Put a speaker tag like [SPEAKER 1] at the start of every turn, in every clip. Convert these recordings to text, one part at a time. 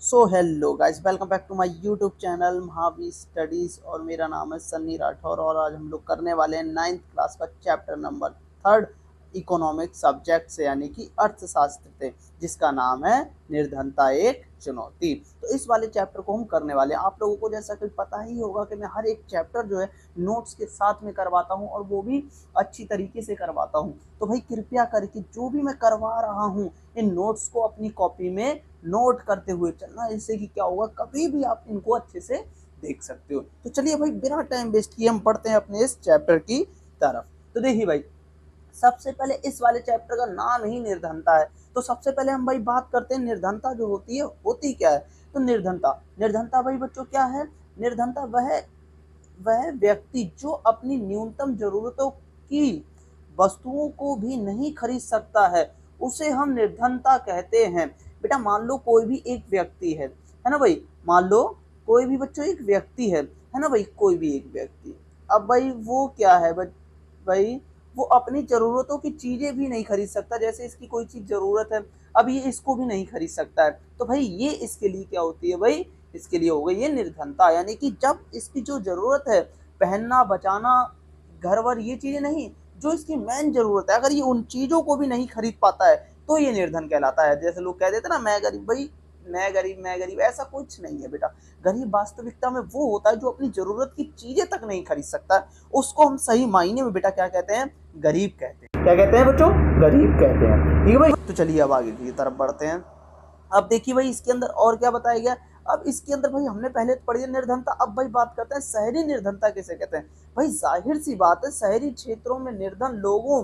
[SPEAKER 1] So hello guys, welcome back to my YouTube channel Mahavi studies. और मेरा नाम है सन्नी राठौर और आज हम लोग करने वाले हैं 9th क्लास का चैप्टर नंबर 3 इकोनॉमिक सब्जेक्ट से, यानी कि अर्थशास्त्र से, जिसका नाम है निर्धनता एक चुनौती। तो इस वाले चैप्टर को हम करने वाले हैं। आप लोगों को जैसा कि पता ही होगा कि मैं हर एक चैप्टर जो है नोट्स के साथ में करवाता हूं और वो भी अच्छी तरीके से करवाता हूं। तो भाई कृपया करके जो भी मैं करवा रहा हूं इन नोट्स को अपनी कॉपी में नोट करते हुए चलना, इससे कि क्या होगा, कभी भी आप इनको अच्छे से देख सकते हो। तो चलिए भाई, बिना टाइम वेस्ट किए हम पढ़ते हैं अपने इस चैप्टर की तरफ। तो देखिए भाई, सबसे पहले इस वाले चैप्टर का नाम ही निर्धनता है। तो सबसे पहले हम भाई बात करते हैं निर्धनता जो होती है होती क्या है। तो निर्धनता निर्धनता भाई बच्चों क्या है। निर्धनता वह व्यक्ति जो अपनी न्यूनतम जरूरतों की वस्तुओं को भी नहीं खरीद सकता है, उसे हम निर्धनता कहते हैं। बेटा मान लो कोई भी एक व्यक्ति है ना भाई। मान लो कोई भी बच्चों एक व्यक्ति है ना भाई, कोई भी एक व्यक्ति। अब भाई वो क्या है भाई, वो अपनी जरूरतों की चीजें भी नहीं खरीद सकता। जैसे इसकी कोई चीज जरूरत है, अब ये इसको भी नहीं खरीद सकता है, तो भाई ये इसके लिए क्या होती है भाई, इसके लिए हो गई ये निर्धनता। यानी कि जब इसकी जो जरूरत है, पहनना, बचाना, घर वर, ये चीजें नहीं, जो इसकी मेन जरूरत है, अगर ये उन चीजों को भी नहीं खरीद पाता है तो ये निर्धन कहलाता है। जैसे लोग कह देते ना, मैं गरीब। भाई मैं गरीब ऐसा कुछ नहीं है बेटा। गरीब वास्तविकता में वो होता है जो अपनी जरूरत की चीजें तक नहीं खरीद सकता, उसको हम सही मायने में बेटा क्या कहते हैं, गरीब कहते हैं। क्या कहते हैं बच्चों, गरीब कहते हैं। ठीक है भाई, तो चलिए अब आगे की तरफ बढ़ते हैं। अब देखिए भाई, इसके अंदर और क्या बताया गया। अब इसके अंदर भाई हमने पहले तो पढ़ी है निर्धनता। अब भाई बात करते हैं शहरी निर्धनता किसे कहते हैं। भाई जाहिर सी बात है, शहरी क्षेत्रों में निर्धन लोगों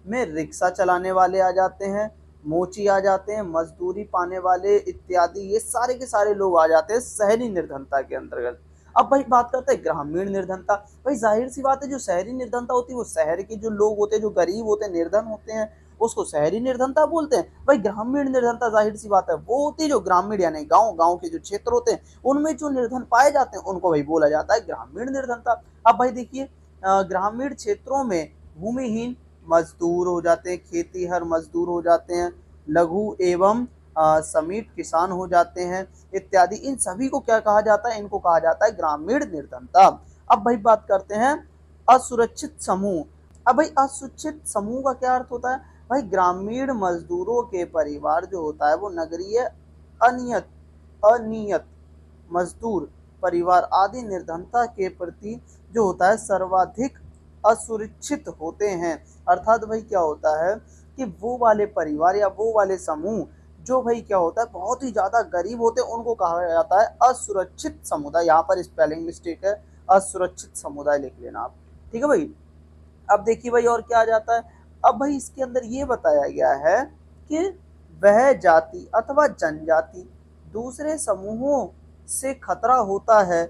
[SPEAKER 1] में रिक्शा चलाने वाले आ जाते हैं, मोची आ जाते हैं, मजदूरी पाने वाले इत्यादि, ये सारे के सारे लोग आ जाते हैं शहरी निर्धनता के अंतर्गत। अब भाई बात करते हैं ग्रामीण निर्धनता। भाई जाहिर सी बात है, जो शहरी निर्धनता होती है वो शहर के जो लोग होते हैं, जो गरीब होते हैं, निर्धन होते हैं, उसको शहरी निर्धनता बोलते हैं। भाई ग्रामीण निर्धनता जाहिर सी बात है वो होती है जो ग्रामीण यानी गांव गांव के जो क्षेत्र होते हैं उनमें जो निर्धन पाए जाते हैं उनको भाई बोला जाता है ग्रामीण निर्धनता। अब भाई देखिए, ग्रामीण क्षेत्रों में भूमिहीन मजदूर हो जाते हैं, खेती हर मजदूर हो जाते हैं, लघु एवं समीट किसान हो जाते हैं इत्यादि। इन सभी को क्या कहा जाता है, इनको कहा जाता है ग्रामीण निर्धनता। अब भाई बात करते हैं असुरक्षित समूह। अब भाई असुरक्षित समूह का क्या अर्थ होता है। भाई ग्रामीण मजदूरों के परिवार जो होता है वो नगरीय अनियत अनियत मजदूर परिवार आदि निर्धनता के प्रति जो होता है सर्वाधिक असुरक्षित होते हैं। अर्थात भाई क्या होता है कि वो वाले परिवार या वो वाले समूह जो भाई क्या होता है बहुत ही ज्यादा गरीब होते हैं उनको कहा जाता है असुरक्षित समुदाय। यहाँ पर स्पेलिंग मिस्टेक है, असुरक्षित समुदाय लिख लेना आप। ठीक है भाई। अब देखिए भाई और क्या आ जाता है। अब भाई इसके अंदर ये बताया गया है कि वह जाति अथवा जनजाति दूसरे समूहों से खतरा होता है,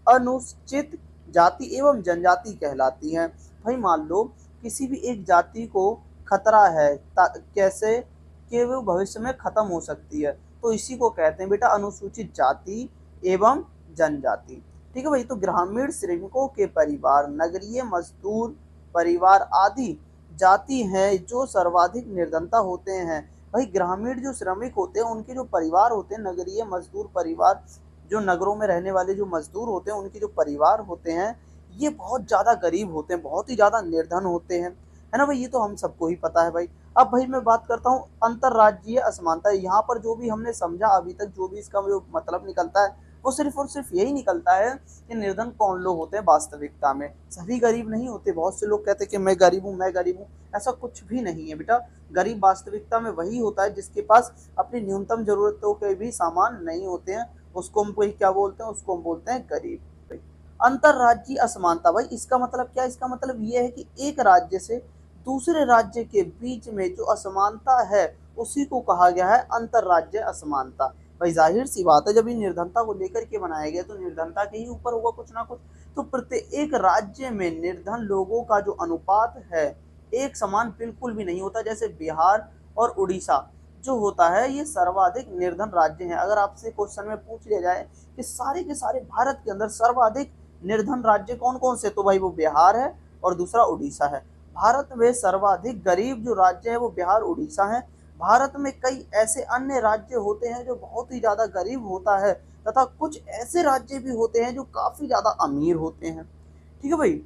[SPEAKER 1] अनुचित जाति एवं जनजाति कहलाती है। भाई मान लो किसी भी एक जाति को खतरा है, कैसे कि वो भविष्य में खत्म हो सकती है, तो इसी को कहते हैं बेटा अनुसूचित जाति एवं जनजाति। ठीक है भाई। तो ग्रामीण श्रमिकों के परिवार, नगरीय मजदूर परिवार आदि जाति हैं जो सर्वाधिक निर्धनता होते हैं। भाई ग्रामीण जो श्रमिक होते हैं उनके जो परिवार होते हैं, नगरीय मजदूर परिवार, जो नगरों में रहने वाले जो मजदूर होते हैं उनके जो परिवार होते हैं ये बहुत ज्यादा गरीब होते हैं, बहुत ही ज्यादा निर्धन होते हैं, है ना भाई। ये तो हम सबको ही पता है भाई। अब भाई मैं बात करता हूँ अंतरराज्यीय असमानता। यहाँ पर जो भी हमने समझा अभी तक, जो भी इसका जो मतलब निकलता है वो सिर्फ और सिर्फ यही निकलता है कि निर्धन कौन लोग होते हैं वास्तविकता में। सभी गरीब नहीं होते। बहुत से लोग कहते हैं कि मैं गरीब हूँ, मैं गरीब हूँ, ऐसा कुछ भी नहीं है बेटा। गरीब वास्तविकता में वही होता है जिसके पास अपनी न्यूनतम जरूरतों के भी सामान नहीं होते हैं, उसको हम कोई क्या बोलते हैं, उसको हम बोलते हैं गरीब। अंतरराज्यीय असमानता। भाई इसका मतलब क्या है, इसका मतलब ये है कि एक राज्य से दूसरे राज्य के बीच में जो असमानता है उसी को कहा गया है अंतरराज्य असमानता। भाई जाहिर सी बात है, जब ये निर्धनता को लेकर के बनाया गया तो निर्धनता के ही ऊपर होगा कुछ ना कुछ। तो प्रत्येक राज्य में निर्धन लोगों का जो अनुपात है एक समान बिल्कुल भी नहीं होता। जैसे बिहार और उड़ीसा जो होता है ये सर्वाधिक निर्धन राज्य हैं। अगर आपसे क्वेश्चन में पूछ लिया जाए कि सारे के सारे भारत के अंदर सर्वाधिक निर्धन राज्य कौन कौन से, तो भाई वो बिहार है और दूसरा उड़ीसा है। भारत में सर्वाधिक गरीब जो राज्य है वो बिहार उड़ीसा है। भारत में कई ऐसे अन्य राज्य होते हैं जो बहुत ही ज़्यादा गरीब होता है, तथा कुछ ऐसे राज्य भी होते हैं जो काफ़ी ज़्यादा अमीर होते हैं। ठीक है भाई।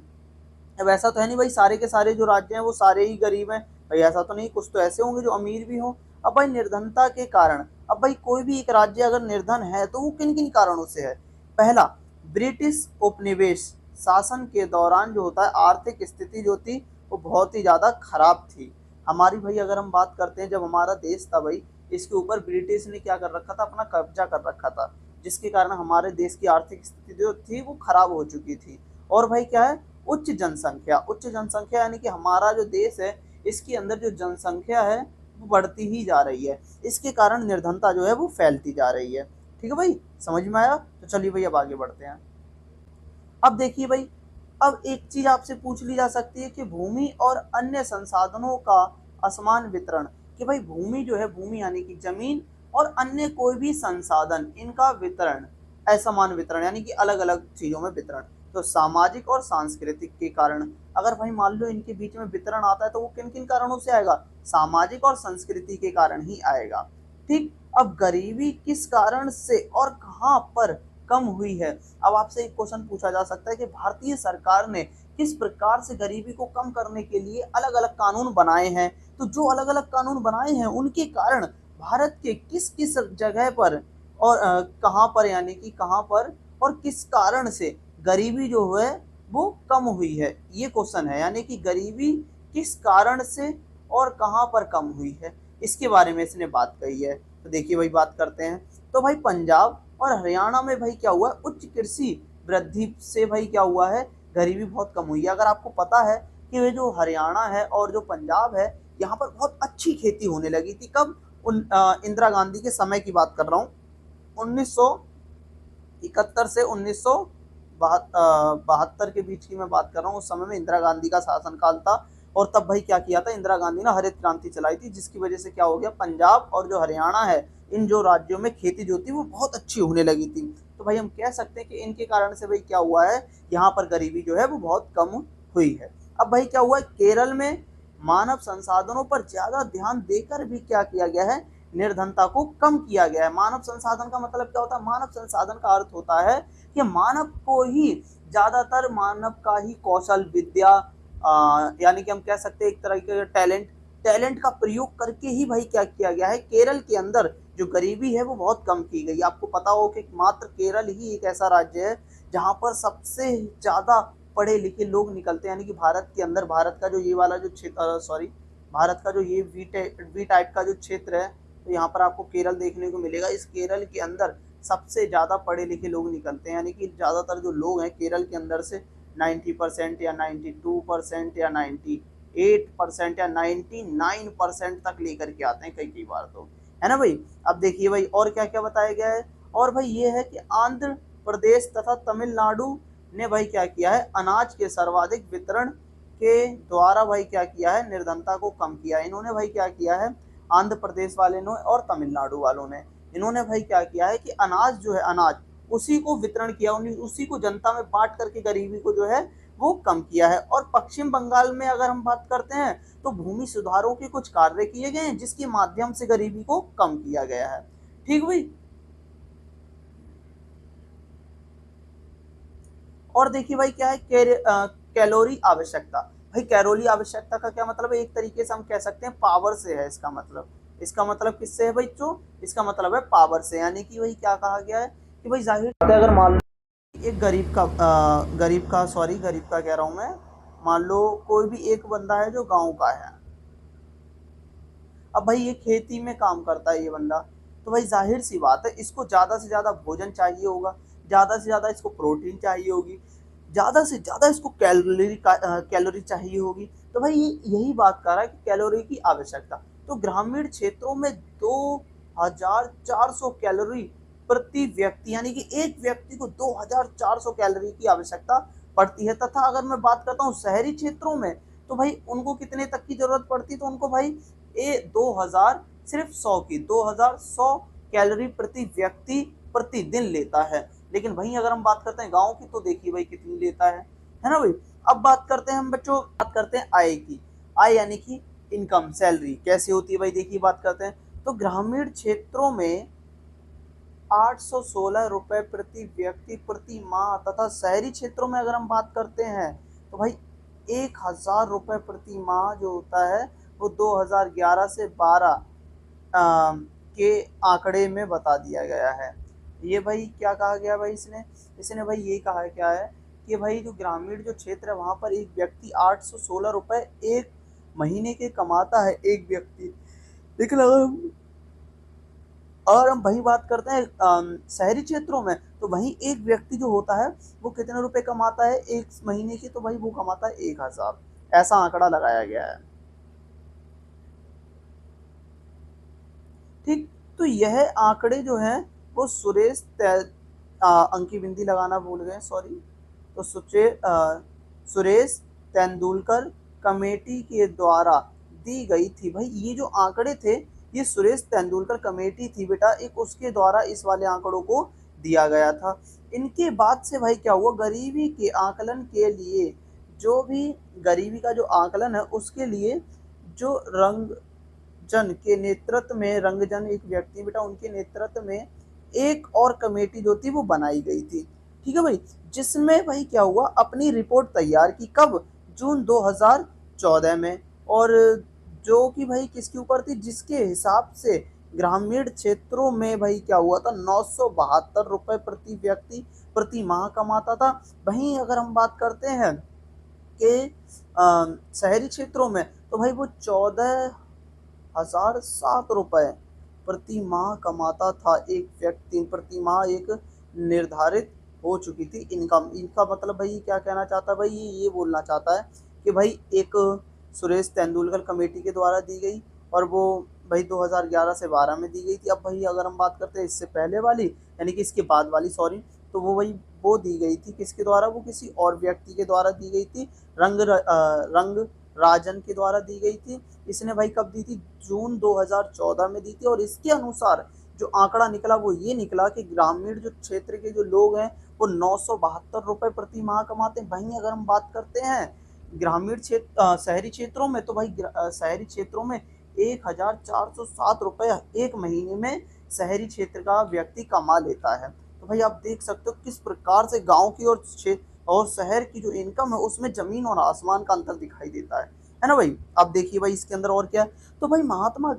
[SPEAKER 1] अब ऐसा तो है नहीं भाई सारे के सारे जो राज्य हैं वो सारे ही गरीब हैं, भाई ऐसा तो नहीं, कुछ तो ऐसे होंगे जो अमीर भी हों। अब भाई निर्धनता के कारण, अब भाई कोई भी एक राज्य अगर निर्धन है तो वो किन किन कारणों से है। पहला, ब्रिटिश उपनिवेश शासन के दौरान जो होता है आर्थिक स्थिति जो थी वो बहुत ही ज़्यादा खराब थी हमारी। भाई अगर हम बात करते हैं, जब हमारा देश था भाई, इसके ऊपर ब्रिटिश ने क्या कर रखा था, अपना कब्जा कर रखा था, जिसके कारण हमारे देश की आर्थिक स्थिति जो थी वो खराब हो चुकी थी। और भाई क्या है, उच्च जनसंख्या, उच्च जनसंख्या यानी कि हमारा जो देश है इसके अंदर जो जनसंख्या है वो बढ़ती ही जा रही है, इसके कारण निर्धनता जो है वो फैलती जा रही है। ठीक है भाई, समझ में आया? तो चलिए भाई अब आगे बढ़ते हैं। अब देखिए भाई, अब एक चीज आपसे पूछ ली जा सकती है कि भूमि और अन्य संसाधनों का असमान वितरण, कि भाई भूमि जो है, भूमि यानी कि जमीन, और अन्य कोई भी संसाधन, इनका वितरण, असमान वितरण यानी कि अलग अलग चीजों में वितरण, तो सामाजिक और सांस्कृतिक के कारण। अगर भाई मान लो इनके बीच में वितरण आता है तो वो किन किन कारणों से आएगा, सामाजिक और संस्कृति के कारण ही आएगा। ठीक। अब गरीबी किस कारण से और कहां पर कम हुई है। अब आपसे एक क्वेश्चन पूछा जा सकता है कि भारतीय सरकार ने किस प्रकार से गरीबी को कम करने के लिए अलग अलग कानून बनाए हैं। तो जो अलग अलग कानून बनाए हैं उनके कारण भारत के किस किस जगह पर और कहां पर, यानी कि कहां पर और किस कारण से गरीबी जो है वो कम हुई है, ये क्वेश्चन है। यानी कि गरीबी किस कारण से और कहां पर कम हुई है, इसके बारे में इसने बात कही है। तो देखिए भाई बात करते हैं। तो भाई पंजाब और हरियाणा में भाई क्या हुआ, उच्च कृषि वृद्धि से भाई क्या हुआ है, गरीबी बहुत कम हुई है। अगर आपको पता है कि वे जो हरियाणा है और जो पंजाब है, यहाँ पर बहुत अच्छी खेती होने लगी थी। कब? इंदिरा गांधी के समय की बात कर रहा हूँ, 1971 से 1972 के बीच की मैं बात कर रहा हूँ। उस समय में इंदिरा गांधी का शासनकाल था, और तब भाई क्या किया था, इंदिरा गांधी ने हरित क्रांति चलाई थी, जिसकी वजह से क्या हो गया, पंजाब और जो हरियाणा है, इन जो राज्यों में खेती जो थी वो बहुत अच्छी होने लगी थी। तो भाई हम कह सकते हैं कि इनके कारण से भाई क्या हुआ है, यहाँ पर गरीबी जो है वो बहुत कम हुई है। अब भाई क्या हुआ है, केरल में मानव संसाधनों पर ज्यादा ध्यान देकर भी क्या किया गया है, निर्धनता को कम किया गया है। मानव संसाधन का मतलब क्या होता है, मानव संसाधन का अर्थ होता है कि मानव को ही, ज्यादातर मानव का ही कौशल विद्या, यानी कि हम कह सकते हैं एक तरह के टैलेंट, टैलेंट का प्रयोग करके ही भाई क्या किया गया है, केरल के अंदर जो गरीबी है वो बहुत कम की गई। आपको पता हो कि मात्र केरल ही एक ऐसा राज्य है जहां पर सबसे ज्यादा पढ़े लिखे लोग निकलते हैं। यानी कि भारत के अंदर, भारत का जो ये वाला जो क्षेत्र, सॉरी, भारत का जो ये वी टाइप का जो क्षेत्र है, तो यहाँ पर आपको केरल देखने को मिलेगा। इस केरल के अंदर सबसे ज़्यादा पढ़े लिखे लोग निकलते हैं। यानी कि ज़्यादातर जो लोग हैं केरल के अंदर से 90% या 92% या 98% या 99% तक लेकर के आते हैं कई कई बार, तो है ना भाई। अब देखिए भाई और क्या क्या बताया गया है। और भाई ये है कि आंध्र प्रदेश तथा तमिलनाडु ने भाई क्या किया है, अनाज के सर्वाधिक वितरण के द्वारा भाई क्या किया है, निर्धनता को कम किया है। इन्होंने भाई क्या किया है, आंध्र प्रदेश वाले ने और तमिलनाडु वालों ने, इन्होंने भाई क्या किया है कि अनाज जो है, अनाज उसी को वितरण किया, उसी को जनता में बांट करके गरीबी को जो है वो कम किया है। और पश्चिम बंगाल में अगर हम बात करते हैं तो भूमि सुधारों के कुछ कार्य किए गए हैं जिसके माध्यम से गरीबी को कम किया गया है। ठीक भाई। और देखिए भाई क्या है, कैलोरी आवश्यकता। भाई कैलोरी आवश्यकता का क्या मतलब है, एक तरीके से हम कह सकते हैं पावर से है इसका मतलब। इसका मतलब किससे है बच्चों, इसका मतलब है पावर से। यानी कि भाई क्या कहा गया है कि भाई जाहिर बात है, अगर मान लो एक गरीब का कह रहा हूं मैं, मान लो कोई भी एक बंदा है जो गांव का है। अब भाई ये खेती में काम करता है ये बंदा, तो भाई जाहिर सी बात है इसको ज्यादा से ज्यादा भोजन चाहिए होगा, ज्यादा से ज्यादा इसको प्रोटीन चाहिए होगी, ज्यादा से ज्यादा इसको कैलोरी चाहिए होगी। तो भाई ये यही बात कर रहा है कि कैलोरी की आवश्यकता। तो ग्रामीण क्षेत्रों में 2400 कैलोरी प्रति व्यक्ति, यानी कि एक व्यक्ति को 2400 कैलोरी की आवश्यकता पड़ती है। तथा अगर मैं बात करता हूँ शहरी क्षेत्रों में, तो भाई उनको कितने तक की जरूरत पड़ती है, तो उनको भाई 2000, सिर्फ 100 की, 2100 कैलोरी प्रति व्यक्ति प्रतिदिन लेता है। लेकिन वहीं अगर हम बात करते हैं गांव की, तो देखिए भाई कितनी लेता है ना भाई। अब बात करते हैं हम बच्चों, बात करते हैं आय की। आय यानी कि इनकम सैलरी कैसी होती है भाई, देखिए बात करते हैं। तो ग्रामीण क्षेत्रों में 816 रुपए प्रति व्यक्ति प्रति माह तथा शहरी क्षेत्रों में अगर हम बात करते हैं तो भाई 1000 रुपए प्रति माह जो होता है वो 2011 से 12 के आंकड़े में बता दिया गया है। ये भाई क्या कहा गया भाई, इसने इसने भाई ये कहा है क्या है कि भाई जो ग्रामीण जो क्षेत्र है वहां पर एक व्यक्ति 816 रुपए एक महीने के कमाता है एक व्यक्ति। लेकिन अगर हम वही बात करते हैं शहरी क्षेत्रों में तो वहीं एक व्यक्ति जो होता है वो कितने रुपए कमाता है एक महीने की, तो भाई वो कमाता है 1000। ऐसा आंकड़ा लगाया गया है। ठीक, तो यह आंकड़े जो है वो अंकी बिंदी लगाना भूल गए, सॉरी। तो सुरेश तेंदुलकर कमेटी के द्वारा दी गई थी। भाई ये जो आंकड़े थे ये सुरेश तेंदुलकर कमेटी थी बेटा, एक उसके द्वारा इस वाले आंकड़ों को दिया गया था। इनके बाद से भाई क्या हुआ, गरीबी के आकलन के लिए जो भी गरीबी का जो आकलन है उसके लिए जो रंगजन के नेतृत्व में, रंगजन एक व्यक्ति बेटा उनके नेतृत्व में एक और कमेटी जो थी वो बनाई गई थी। ठीक है भाई, जिसमें भाई क्या हुआ अपनी रिपोर्ट तैयार की, कब, जून 2014 में। और जो कि भाई किसके ऊपर थी, जिसके हिसाब से ग्रामीण क्षेत्रों में भाई क्या हुआ था 972 रुपए प्रति व्यक्ति प्रति माह कमाता था। वहीं अगर हम बात करते हैं कि शहरी क्षेत्रों में तो भाई वो 14,007 रुपए प्रति माह कमाता था एक व्यक्ति प्रति माह, एक निर्धारित हो चुकी थी इनकम। इनका मतलब भाई क्या कहना चाहता है भाई, ये बोलना चाहता है कि भाई एक सुरेश तेंदुलकर कमेटी के द्वारा दी गई और वो भाई 2011 से 12 में दी गई थी। अब भाई अगर हम बात करते हैं इससे पहले वाली यानी कि इसके बाद वाली, सॉरी, तो वो भाई वो दी गई थी किसके द्वारा, वो किसी और व्यक्ति के द्वारा दी गई थी, रंग राजन के द्वारा दी गई थी। इसने भाई कब दी थी, जून 2014 में दी थी। और इसके अनुसार जो आंकड़ा निकला वो ये निकला कि ग्रामीण जो क्षेत्र के जो लोग हैं वो 972 रुपए प्रति माह कमाते हैं। वहीं अगर हम बात करते हैं ग्रामीण क्षेत्र शहरी क्षेत्रों में तो भाई शहरी क्षेत्रों में 1407 रुपए एक महीने में शहरी क्षेत्र का व्यक्ति कमा लेता है। तो भाई आप देख सकते हो किस प्रकार से गांव की और शहर की जो इनकम है उसमें जमीन और आसमान का अंतर दिखाई देता है ना भाई। अब देखिए भाई इसके अंदर और क्या है, तो भाई महात्मा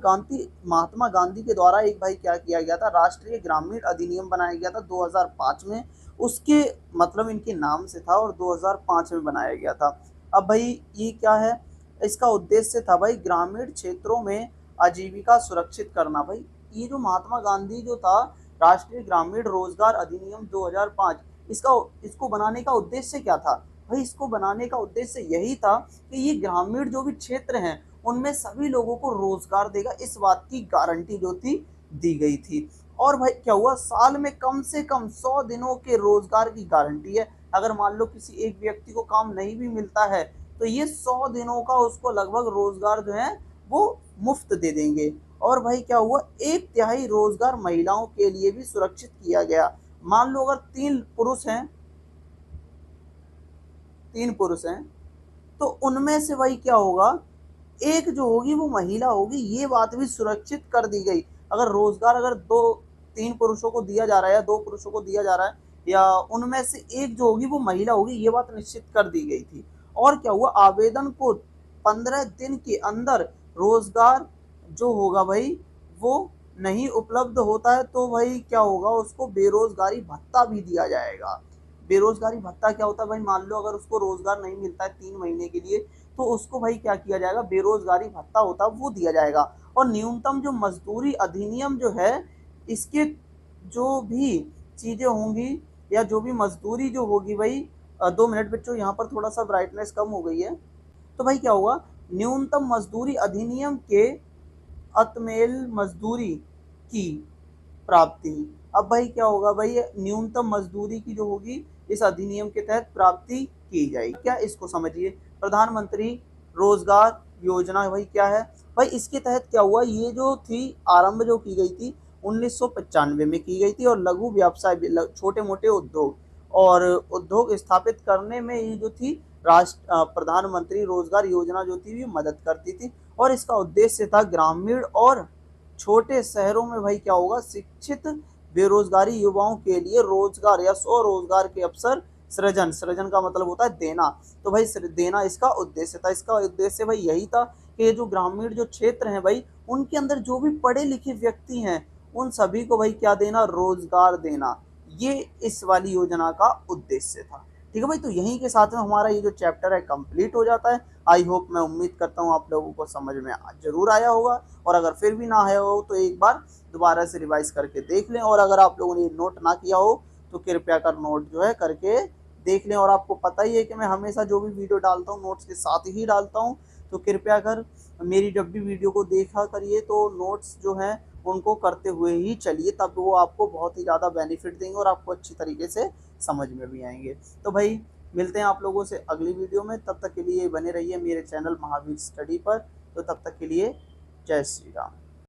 [SPEAKER 1] गांधी के द्वारा एक भाई क्या किया गया था, राष्ट्रीय ग्रामीण अधिनियम बनाया गया था 2005 में। उसके मतलब इनके नाम से था और 2005 में बनाया गया था। अब भाई ये क्या है, इसका उद्देश्य था भाई ग्रामीण क्षेत्रों में आजीविका सुरक्षित करना। भाई ये जो महात्मा गांधी जो था राष्ट्रीय ग्रामीण रोजगार अधिनियम 2005, इसको बनाने का उद्देश्य क्या था भाई, इसको बनाने का उद्देश्य यही था कि ये ग्रामीण जो भी क्षेत्र हैं उनमें सभी लोगों को रोजगार देगा, इस बात की गारंटी जो थी दी गई थी। और भाई क्या हुआ, साल में कम से कम 100 दिनों के रोजगार की गारंटी है। अगर मान लो किसी एक व्यक्ति को काम नहीं भी मिलता है तो ये 100 दिनों का उसको लगभग रोजगार जो है वो मुफ्त दे देंगे। और भाई क्या हुआ, 1/3 रोजगार महिलाओं के लिए भी सुरक्षित किया गया। मान लो अगर तीन पुरुष हैं तो उनमें से भाई क्या होगा, एक जो होगी वो महिला होगी, ये बात भी सुरक्षित कर दी गई। अगर रोजगार अगर 3 पुरुषों को दिया जा रहा है या 2 पुरुषों को दिया जा रहा है या उनमें से एक जो होगी वो महिला होगी, ये बात निश्चित कर दी गई थी। और क्या हुआ, आवेदन को 15 दिन के अंदर रोजगार जो होगा भाई वो नहीं उपलब्ध होता है तो भाई क्या होगा, उसको बेरोजगारी भत्ता भी दिया जाएगा। बेरोजगारी भत्ता क्या होता है भाई, मान लो अगर उसको रोजगार नहीं मिलता है 3 महीने के लिए तो उसको भाई क्या किया जाएगा, बेरोजगारी भत्ता होता है वो दिया जाएगा। और न्यूनतम जो मजदूरी अधिनियम जो है इसके जो भी चीजें होंगी या जो भी मजदूरी जो होगी भाई 2 मिनट बच्चों, यहाँ पर थोड़ा सा ब्राइटनेस कम हो गई है। तो भाई क्या होगा, न्यूनतम मजदूरी अधिनियम के अतमेल मजदूरी की प्राप्ति। अब भाई क्या होगा भाई, न्यूनतम मजदूरी की जो होगी इस अधिनियम के तहत प्राप्ति की जाएगी। क्या, इसको समझिए, प्रधानमंत्री रोजगार योजना भाई क्या है भाई, इसके तहत क्या हुआ, ये जो थी आरंभ जो की गई थी 1995 में की गई थी और लघु व्यवसाय छोटे मोटे उद्योग स्थापित करने में ये जो थी प्रधानमंत्री रोजगार योजना जो थी ये मदद करती थी। और इसका उद्देश्य था ग्रामीण और छोटे शहरों में भाई क्या होगा, शिक्षित बेरोजगारी युवाओं के लिए रोजगार या स्वरोजगार के अवसर सृजन। सृजन का मतलब होता है देना, तो भाई देना इसका उद्देश्य था। इसका उद्देश्य भाई यही था कि ये जो ग्रामीण जो क्षेत्र हैं भाई, उनके अंदर जो भी पढ़े लिखे व्यक्ति हैं उन सभी को भाई क्या देना, रोजगार देना। ये इस वाली योजना का उद्देश्य था। ठीक है भाई, तो यहीं के साथ में हमारा ये जो चैप्टर है कंप्लीट हो जाता है। आई होप, मैं उम्मीद करता हूँ आप लोगों को समझ में जरूर आया होगा, और अगर फिर भी ना आया हो तो एक बार दोबारा से रिवाइज करके देख लें, और अगर आप लोगों ने नोट ना किया हो तो कृपया कर नोट जो है करके देख लें। और आपको पता ही है कि मैं हमेशा जो भी वीडियो डालता हूँ नोट्स के साथ ही डालता हूँ, तो कृपया कर मेरी जब भी वीडियो को देखा करिए तो नोट्स जो हैं उनको करते हुए ही चलिए, तब वो आपको बहुत ही ज़्यादा बेनिफिट देंगे और आपको अच्छी तरीके से समझ में भी आएंगे। तो भाई मिलते हैं आप लोगों से अगली वीडियो में, तब तक के लिए बने रहिए मेरे चैनल महावीर स्टडी पर। तो तब तक के लिए जय श्री राम।